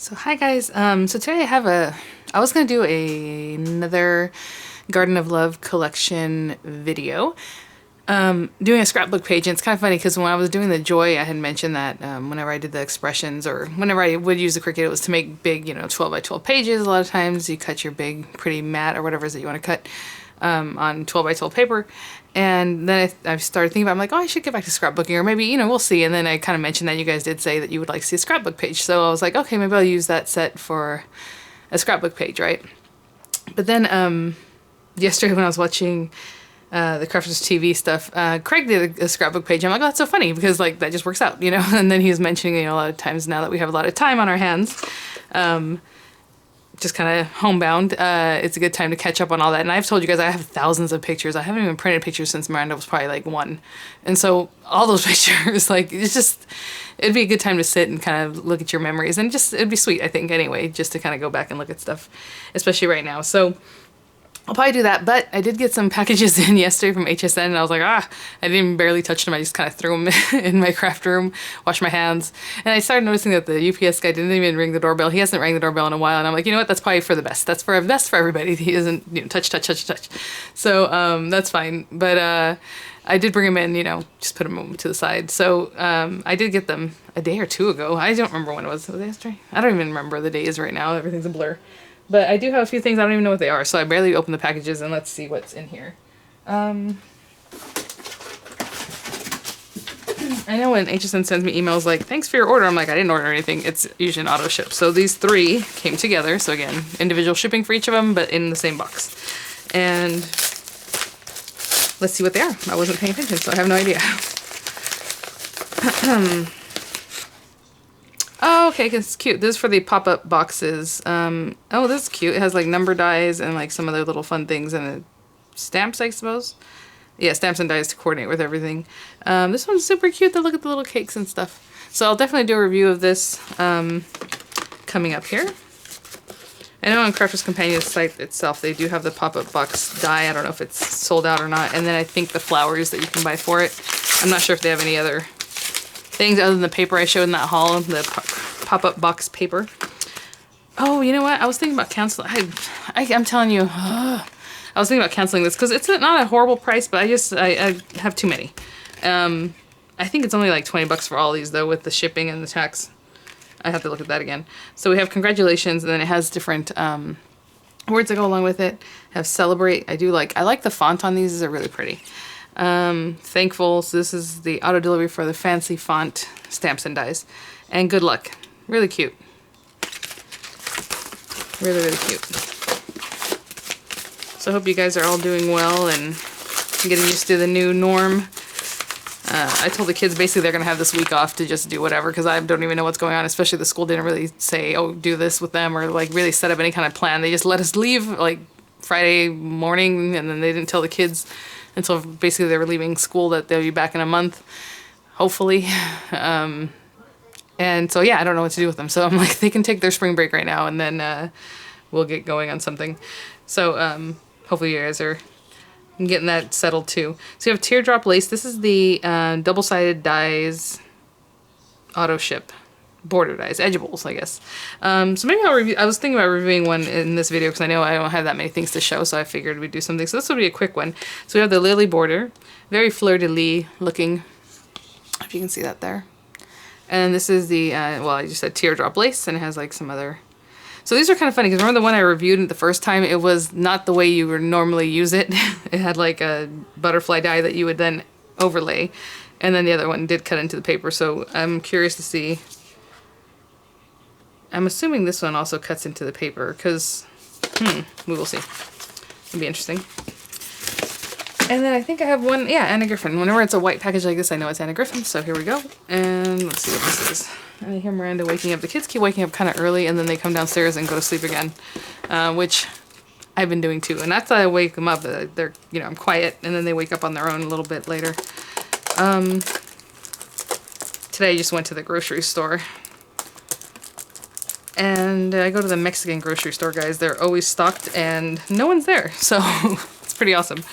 So hi guys, so today I was going to do another Garden of Love collection video, doing a scrapbook page, and it's kind of funny because when I was doing the joy, I had mentioned that whenever I did the expressions or whenever I would use the Cricut, it was to make big, 12 by 12 pages. A lot of times you cut your big, pretty mat or whatever it is that you want to cut on 12 by 12 paper. And then I started thinking about, I'm like, oh, I should get back to scrapbooking, or maybe, we'll see. And then I kind of mentioned that you guys did say that you would like to see a scrapbook page. So I was like, okay, maybe I'll use that set for a scrapbook page, right? But then yesterday when I was watching the Crafters TV stuff, Craig did a scrapbook page. I'm like, oh, that's so funny because like that just works out, And then he was mentioning, a lot of times now that we have a lot of time on our hands, just kind of homebound, it's a good time to catch up on all that. And I've told you guys I have thousands of pictures. I haven't even printed pictures since Miranda was probably like 1. And so all those pictures, like, it'd be a good time to sit and kind of look at your memories. And it'd be sweet, I think, anyway, just to kind of go back and look at stuff, especially right now. So I'll probably do that, but I did get some packages in yesterday from HSN, and I was like, I didn't even barely touch them. I just kind of threw them in my craft room, washed my hands, and I started noticing that the UPS guy didn't even ring the doorbell. He hasn't rang the doorbell in a while, and I'm like, you know what? That's probably for the best. That's for best for everybody. He doesn't, touch. So that's fine. But I did bring him in, just put him to the side. So I did get them a day or 2 ago. I don't remember when it was. Was it yesterday? I don't even remember the days right now. Everything's a blur. But I do have a few things, I don't even know what they are, so I barely opened the packages, and let's see what's in here. I know when HSN sends me emails like, thanks for your order, I'm like, I didn't order anything. It's usually an auto ship. So these 3 came together. So again, individual shipping for each of them, but in the same box. And let's see what they are. I wasn't paying attention, so I have no idea. Oh, okay, it's cute. This is for the pop-up boxes. Oh, this is cute. It has like number dies and like some other little fun things and stamps, I suppose. Yeah, stamps and dies to coordinate with everything. This one's super cute. Look at the little cakes and stuff. So I'll definitely do a review of this coming up here. I know on Crafters Companion's site itself, they do have the pop-up box die. I don't know if it's sold out or not. And then I think the flowers that you can buy for it. I'm not sure if they have any other things other than the paper I showed in that haul, the pop-up box paper. Oh, you know what? I was thinking about canceling. I'm telling you, I was thinking about canceling this because it's not a horrible price, but I have too many. I think it's only like 20 bucks for all these though, with the shipping and the tax. I have to look at that again. So we have congratulations, and then it has different words that go along with it. Have celebrate. I like the font on these. These are really pretty. Thankful. So this is the auto delivery for the fancy font stamps and dies, and good luck. Really cute. Really, really cute. So I hope you guys are all doing well and getting used to the new norm. I told the kids basically they're going to have this week off to just do whatever, because I don't even know what's going on, especially the school didn't really say, oh, do this with them, or like really set up any kind of plan. They just let us leave like Friday morning, and then they didn't tell the kids until basically they were leaving school that they'll be back in a month, hopefully. And so, yeah, I don't know what to do with them. So I'm like, they can take their spring break right now, and then we'll get going on something. So hopefully you guys are getting that settled too. So you have teardrop lace. This is the double-sided dies auto ship border dies, edgeables, I guess. So maybe I'll review. I was thinking about reviewing one in this video because I know I don't have that many things to show, so I figured we'd do something. So this will be a quick one. So we have the lily border, very fleur-de-lis looking, if you can see that there. And this is the, well, I just said teardrop lace, and it has like some other. So these are kind of funny because remember the one I reviewed the first time? It was not the way you would normally use it. It had like a butterfly die that you would then overlay, and then the other one did cut into the paper. So I'm curious to see. I'm assuming this one also cuts into the paper because, we will see. It'll be interesting. And then I think I have one, yeah, Anna Griffin. Whenever it's a white package like this, I know it's Anna Griffin. So here we go. And let's see what this is. I hear Miranda waking up. The kids keep waking up kind of early, and then they come downstairs and go to sleep again, which I've been doing too. And that's how I wake them up. They're, I'm quiet, and then they wake up on their own a little bit later. Today I just went to the grocery store. And I go to the Mexican grocery store, guys. They're always stocked, and no one's there. So it's pretty awesome.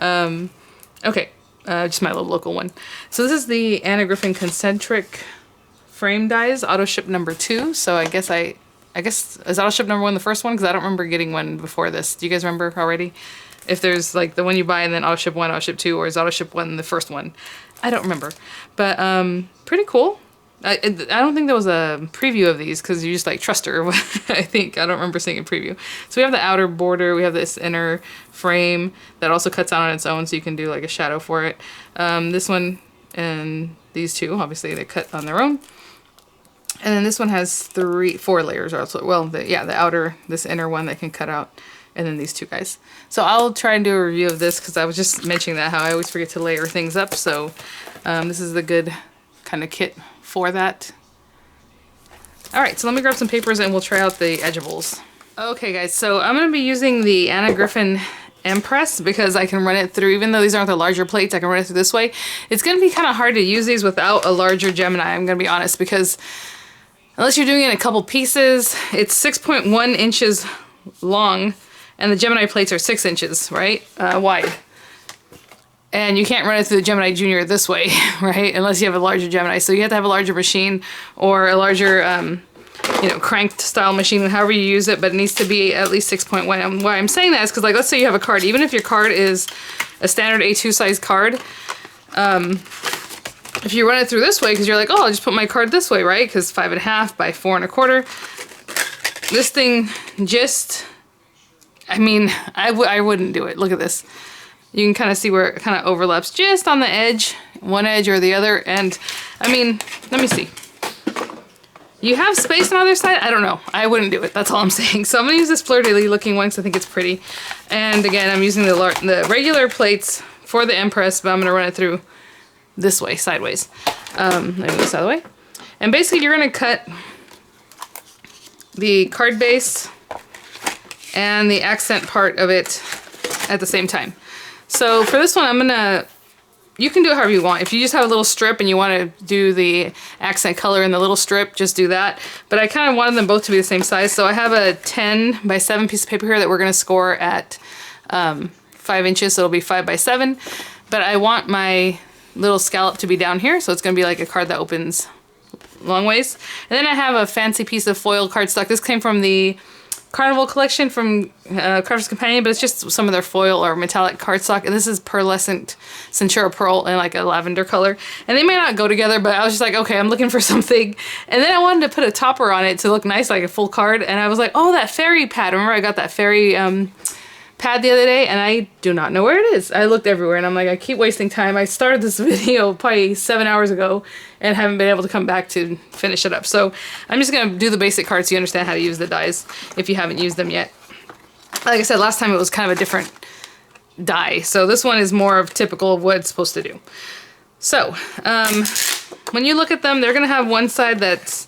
Okay, just my little local one. So this is the Anna Griffin Concentric frame dies, auto ship number 2. So I guess I I guess, is Autoship #1 the first one? Because I don't remember getting one before this. Do you guys remember already? If there's like the one you buy and then Autoship 1, Autoship 2, or is Autoship 1 the first one? I don't remember. But pretty cool. I don't think there was a preview of these because you just like trust her. I think. I don't remember seeing a preview. So we have the outer border. We have this inner frame that also cuts out on its own so you can do like a shadow for it. This one and these two, obviously they cut on their own. And then this one has 4 layers also. Well, the outer, this inner one that can cut out. And then these two guys. So I'll try and do a review of this because I was just mentioning that how I always forget to layer things up. So this is the good kind of kit for that. All right, so let me grab some papers and we'll try out the edgeables. Okay guys, so I'm gonna be using the Anna Griffin Empress because I can run it through, even though these aren't the larger plates, I can run it through this way. It's gonna be kind of hard to use these without a larger Gemini, I'm gonna be honest, because unless you're doing it in a couple pieces, it's 6.1 inches long and the Gemini plates are 6 inches, right? Wide. And you can't run it through the Gemini Junior this way, right? Unless you have a larger Gemini. So you have to have a larger machine or a larger, you know, cranked style machine, however you use it, but it needs to be at least 6.1. And why I'm saying that is because, like, let's say you have a card. Even if your card is a standard A2 size card, if you run it through this way, because you're like, oh, I'll just put my card this way, right? Because 5.5 by 4 1/4. This thing just, I mean, I wouldn't do it. Look at this. You can kind of see where it kind of overlaps just on the edge, one edge or the other. And I mean, let me see. You have space on the other side? I don't know. I wouldn't do it. That's all I'm saying. So I'm going to use this fleur-de-lis looking one because I think it's pretty. And again, I'm using the regular plates for the Empress, but I'm going to run it through this way, sideways. Let me move this out of the way. And basically you're going to cut the card base and the accent part of it at the same time. So for this one, you can do it however you want. If you just have a little strip and you want to do the accent color in the little strip, just do that. But I kind of wanted them both to be the same size. So I have a 10 by 7 piece of paper here that we're going to score at 5 inches. So it'll be 5 by 7. But I want my little scallop to be down here. So it's going to be like a card that opens long ways. And then I have a fancy piece of foil cardstock. This came from the Carnival collection from Crafter's Companion, but it's just some of their foil or metallic cardstock, and this is pearlescent Centura Pearl in like a lavender color. And they may not go together, but I was just like, okay, I'm looking for something. And then I wanted to put a topper on it to look nice, like a full card, and I was like, oh, that fairy pad. Remember I got that fairy pad the other day, and I do not know where it is. I looked everywhere, and I'm like, I keep wasting time. I started this video probably 7 hours ago and haven't been able to come back to finish it up. So I'm just going to do the basic cards so you understand how to use the dies if you haven't used them yet. Like I said, last time it was kind of a different die. So this one is more of typical of what it's supposed to do. So when you look at them, they're going to have one side that's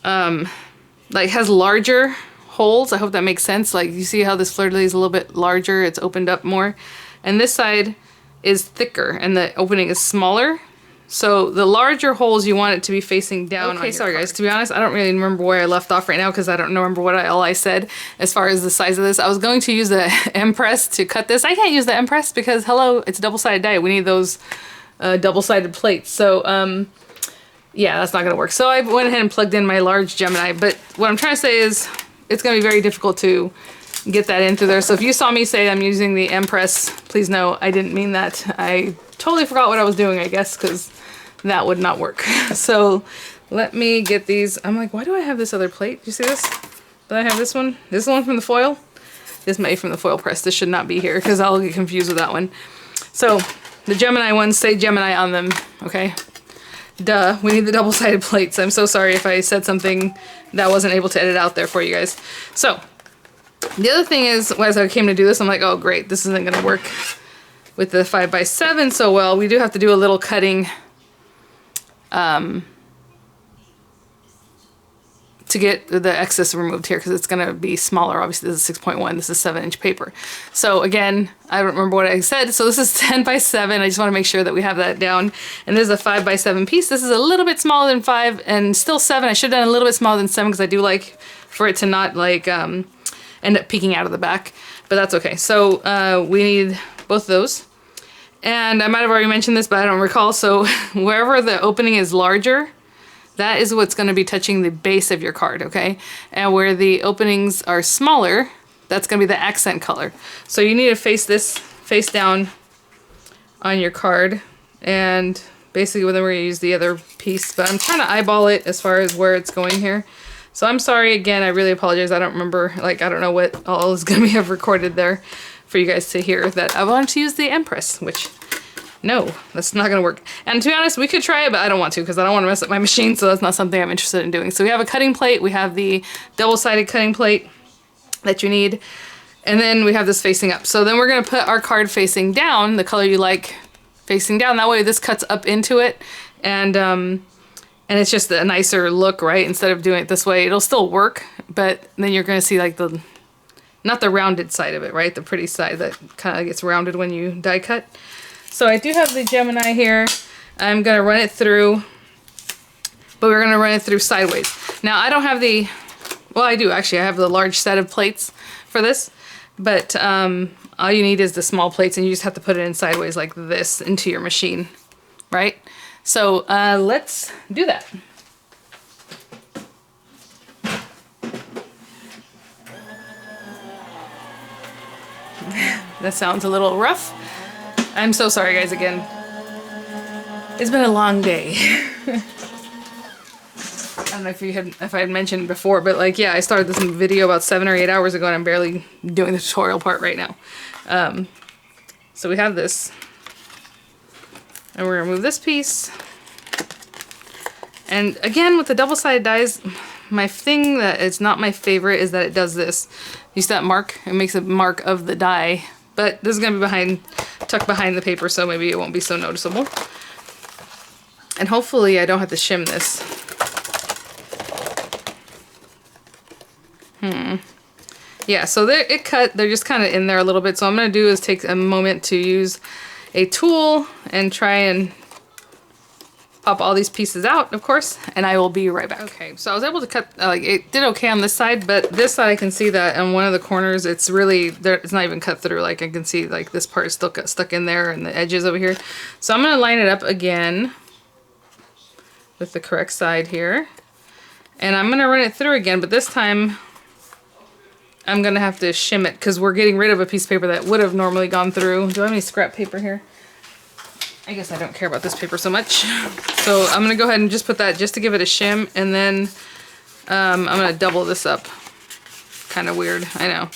like has larger holes. I hope that makes sense. Like you see how this fleur-de-lis is a little bit larger, it's opened up more, and this side is thicker and the opening is smaller. So the larger holes, you want it to be facing down. Okay, sorry guys, to be honest, I don't really remember where I left off right now because I don't remember what all I said as far as the size of this. I was going to use the Empress to cut this. I can't use the Empress because hello, it's a double-sided die. We need those double-sided plates. So yeah, that's not gonna work. So I went ahead and plugged in my large Gemini, but what I'm trying to say is it's going to be very difficult to get that in through there. So if you saw me say I'm using the Empress, please know I didn't mean that. I totally forgot what I was doing, I guess, because that would not work. So let me get these. I'm like, why do I have this other plate? Do you see this? Do I have this one? This one from the foil? This may be from the foil press. This should not be here because I'll get confused with that one. So the Gemini ones say Gemini on them, okay? Duh, we need the double-sided plates. I'm so sorry if I said something that I wasn't able to edit out there for you guys. So, the other thing is, as I came to do this, I'm like, oh great, this isn't going to work with the 5 by 7 so well. We do have to do a little cutting to get the excess removed here because it's going to be smaller. Obviously, this is 6.1. This is 7-inch paper. So again, I don't remember what I said. So this is 10 by 7. I just want to make sure that we have that down. And this is a 5 by 7 piece. This is a little bit smaller than 5 and still 7. I should have done a little bit smaller than 7 because I do like for it to not like end up peeking out of the back. But that's okay. So we need both of those. And I might have already mentioned this, but I don't recall. So wherever the opening is larger, that is what's going to be touching the base of your card, okay? And where the openings are smaller, that's going to be the accent color. So you need to face this face down on your card, and basically then we're going to use the other piece, but I'm trying to eyeball it as far as where it's going here. So I'm sorry again, I really apologize. I don't remember, like, I don't know what all is going to be have recorded there for you guys to hear that I wanted to use the Empress, which no, that's not going to work. And to be honest, we could try it, but I don't want to because I don't want to mess up my machine, so that's not something I'm interested in doing. So we have a cutting plate, we have the double-sided cutting plate that you need, and then we have this facing up. So then we're going to put our card facing down, the color you like facing down. That way this cuts up into it, and it's just a nicer look, right? Instead of doing it this way, it'll still work, but then you're going to see like the, not the rounded side of it, right? The pretty side that kind of gets rounded when you die cut. So I do have the Gemini here. I'm going to run it through, but we're going to run it through sideways. Now I don't have the, well I do actually, I have the large set of plates for this, but all you need is the small plates, and you just have to put it in sideways like this into your machine, right? So let's do that. That sounds a little rough. I'm so sorry guys again. It's been a long day. I don't know if I had mentioned before, but like, yeah, I started this video about 7 or 8 hours ago and I'm barely doing the tutorial part right now. So we have this, and we're gonna move this piece. And again, with the double-sided dies, my thing that is not my favorite is that it does this. You see that mark? It makes a mark of the die, but this is gonna be tucked behind the paper, so maybe it won't be so noticeable. And hopefully I don't have to shim this. Yeah, so it cut, they're just kind of in there a little bit. So what I'm going to do is take a moment to use a tool and try and pop all these pieces out, of course, and I will be right back. Okay, so I was able to cut, like it did okay on this side, but this side I can see that on one of the corners, it's really, it's not even cut through. Like I can see like this part is still got stuck in there and the edges over here. So I'm going to line it up again with the correct side here. And I'm going to run it through again, but this time I'm going to have to shim it because we're getting rid of a piece of paper that would have normally gone through. Do I have any scrap paper here? I guess I don't care about this paper so much. So I'm going to go ahead and just put that just to give it a shim, and then I'm going to double this up. Kind of weird, I know.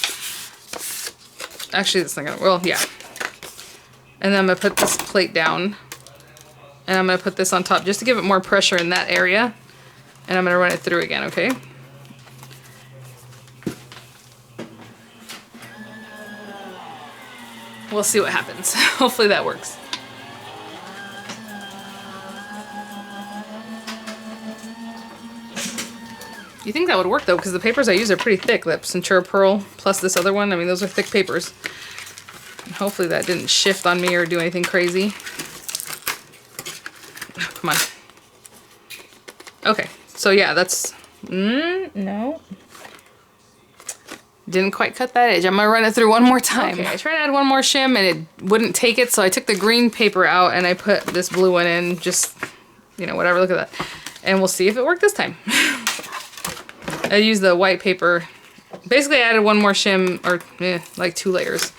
Actually, it's not going to, well, yeah. And then I'm going to put this plate down, and I'm going to put this on top just to give it more pressure in that area. And I'm going to run it through again, okay? We'll see what happens. Hopefully that works. You think that would work though, because the papers I use are pretty thick. That Centura Pearl plus this other one, I mean, those are thick papers. And hopefully that didn't shift on me or do anything crazy. Oh, come on. Okay, so yeah, that's... no. Didn't quite cut that edge. I'm gonna run it through one more time. Okay, I tried to add one more shim and it wouldn't take it, so I took the green paper out and I put this blue one in, just, you know, whatever, look at that. And we'll see if it worked this time. I used the white paper. Basically, I added one more shim, or like 2 layers.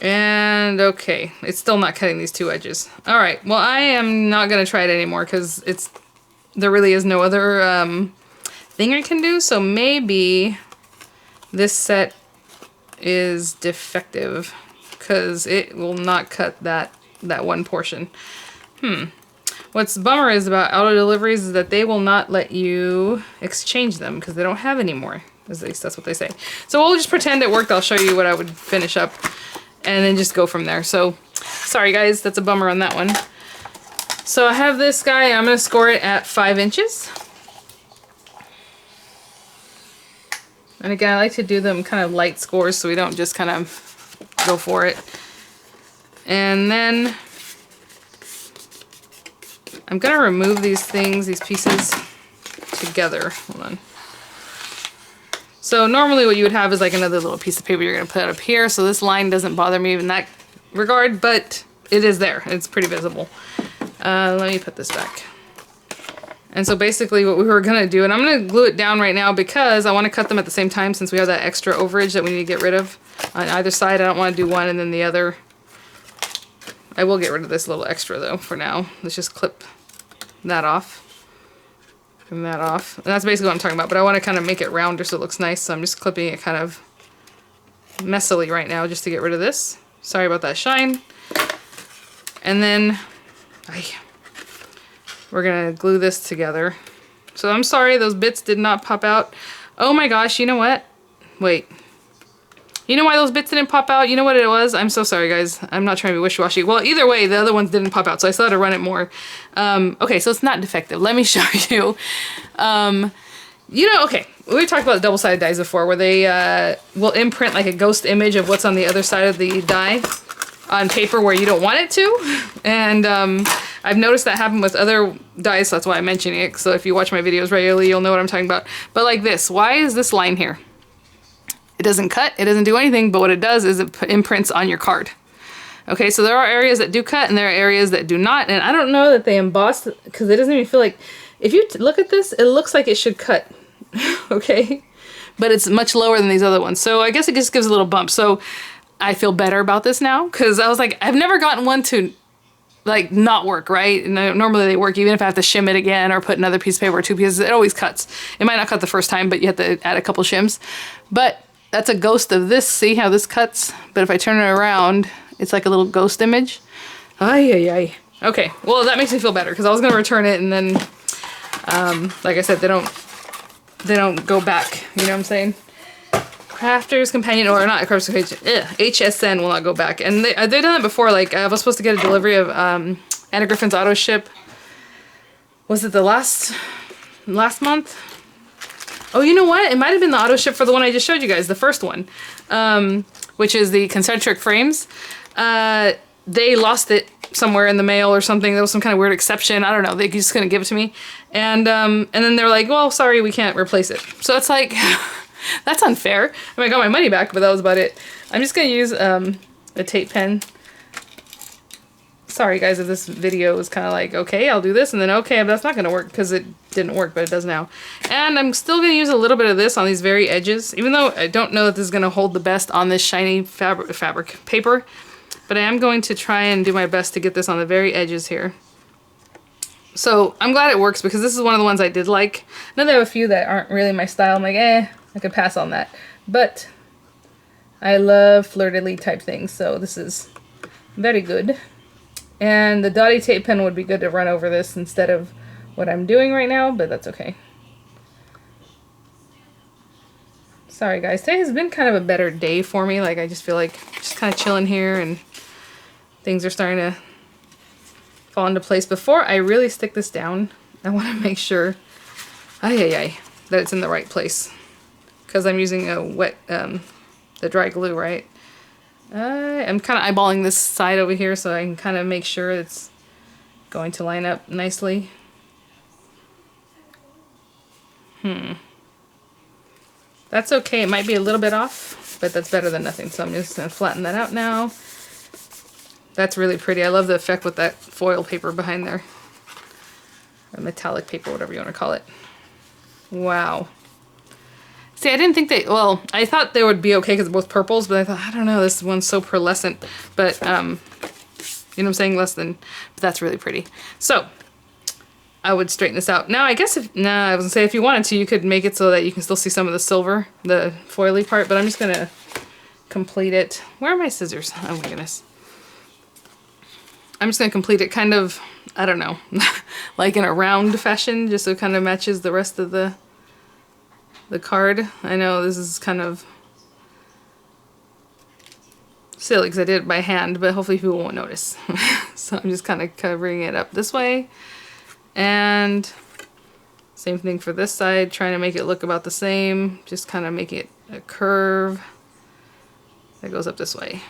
And okay, it's still not cutting these 2 edges. All right, well, I am not gonna try it anymore because there really is no other thing I can do. So maybe this set is defective because it will not cut that one portion. What's bummer is about auto deliveries is that they will not let you exchange them because they don't have any more. At least that's what they say. So we'll just pretend it worked. I'll show you what I would finish up and then just go from there. So sorry guys, that's a bummer on that one. So I have this guy, I'm gonna score it at 5 inches. And again, I like to do them kind of light scores so we don't just kind of go for it. And then I'm gonna remove these pieces together. Hold on. So normally what you would have is like another little piece of paper you're gonna put up here, so this line doesn't bother me in that regard, but it is there. It's pretty visible. Let me put this back. And so basically what we were gonna do, and I'm gonna glue it down right now because I wanna cut them at the same time since we have that extra overage that we need to get rid of on either side. I don't wanna do one and then the other. I will get rid of this little extra though for now. Let's just clip that off. And that off. And that's basically what I'm talking about, but I wanna kind of make it rounder so it looks nice. So I'm just clipping it kind of messily right now just to get rid of this. Sorry about that shine. And then we're gonna glue this together. So I'm sorry those bits did not pop out. Oh my gosh, you know what? Wait. You know why those bits didn't pop out? You know what it was? I'm so sorry, guys. I'm not trying to be wishy-washy. Well, either way, the other ones didn't pop out, so I still had to run it more. Okay, so it's not defective. Let me show you. You know, okay, we talked about the double-sided dies before, where they will imprint like a ghost image of what's on the other side of the die on paper where you don't want it to. And I've noticed that happen with other dies, so that's why I'm mentioning it. So if you watch my videos regularly, you'll know what I'm talking about. But like this, why is this line here? It doesn't cut, it doesn't do anything, but what it does is it imprints on your card. Okay, so there are areas that do cut and there are areas that do not, and I don't know that they embossed, because it doesn't even feel like, if you look at this, it looks like it should cut, okay? But it's much lower than these other ones, so I guess it just gives a little bump. So I feel better about this now, because I was like, I've never gotten one to like not work, right? And normally they work, even if I have to shim it again or put another piece of paper or two pieces, it always cuts. It might not cut the first time, but you have to add a couple shims. But that's a ghost of this. See how this cuts? But if I turn it around, it's like a little ghost image. Ay, ay, ay. Okay, well that makes me feel better because I was gonna return it and then, like I said, they don't go back. You know what I'm saying? Crafter's Companion, or not Crafter's Companion, HSN will not go back. And they've done that before. Like I was supposed to get a delivery of Anna Griffin's Autoship. Was it the last month? Oh, you know what? It might have been the Autoship for the one I just showed you guys, the first one, which is the Concentric frames. They lost it somewhere in the mail or something. There was some kind of weird exception. I don't know. They just couldn't give it to me. And then they're like, well, sorry, we can't replace it. So it's like, that's unfair. I mean, I got my money back, but that was about it. I'm just going to use a tape pen. Sorry guys if this video was kind of like, okay, I'll do this, and then okay, but that's not going to work because it didn't work, but it does now. And I'm still going to use a little bit of this on these very edges, even though I don't know that this is going to hold the best on this shiny fabric paper, but I am going to try and do my best to get this on the very edges here. So I'm glad it works because this is one of the ones I did like. I know there have a few that aren't really my style. I'm like, I could pass on that. But I love fleur-de-lis type things, so this is very good. And the dotty tape pen would be good to run over this instead of what I'm doing right now, but that's okay. Sorry guys, today has been kind of a better day for me. Like I just feel like just kind of chilling here and things are starting to fall into place. Before I really stick this down, I want to make sure that it's in the right place. Because I'm using a wet, the dry glue, right? I'm kind of eyeballing this side over here so I can kind of make sure it's going to line up nicely. That's okay. It might be a little bit off, but that's better than nothing. So I'm just going to flatten that out now. That's really pretty. I love the effect with that foil paper behind there. Or metallic paper, whatever you want to call it. Wow. See, I didn't think they, well, I thought they would be okay because they're both purples, but I thought, I don't know, this one's so pearlescent, but, you know what I'm saying, but that's really pretty. So, I would straighten this out. Now, I guess if, I was gonna say if you wanted to, you could make it so that you can still see some of the silver, the foily part, but I'm just gonna complete it. Where are my scissors? Oh my goodness. I'm just gonna complete it kind of, I don't know, like in a round fashion, just so it kind of matches the rest of the card. I know this is kind of silly because I did it by hand, but hopefully people won't notice. So I'm just kind of covering it up this way. And same thing for this side, trying to make it look about the same. Just kind of make it a curve that goes up this way.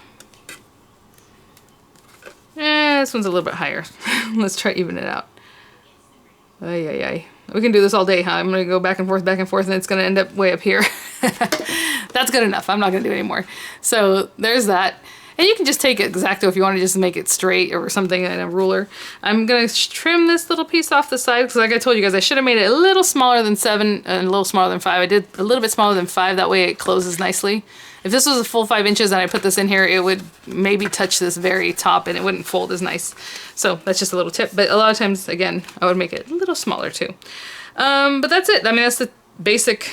This one's a little bit higher. Let's try even it out. We can do this all day, huh? I'm gonna go back and forth, and it's gonna end up way up here. That's good enough. I'm not gonna do it anymore. So there's that. And you can just take X-Acto if you want to just make it straight or something in a ruler. I'm going to trim this little piece off the side because like I told you guys, I should have made it a little smaller than 7 and a little smaller than 5. I did a little bit smaller than 5, that way it closes nicely. If this was a full 5 inches and I put this in here, it would maybe touch this very top and it wouldn't fold as nice. So that's just a little tip. But a lot of times, again, I would make it a little smaller too. But that's it. I mean, that's the basic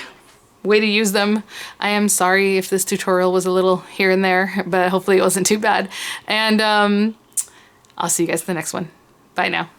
way to use them. I am sorry if this tutorial was a little here and there, but hopefully it wasn't too bad. And I'll see you guys in the next one. Bye now.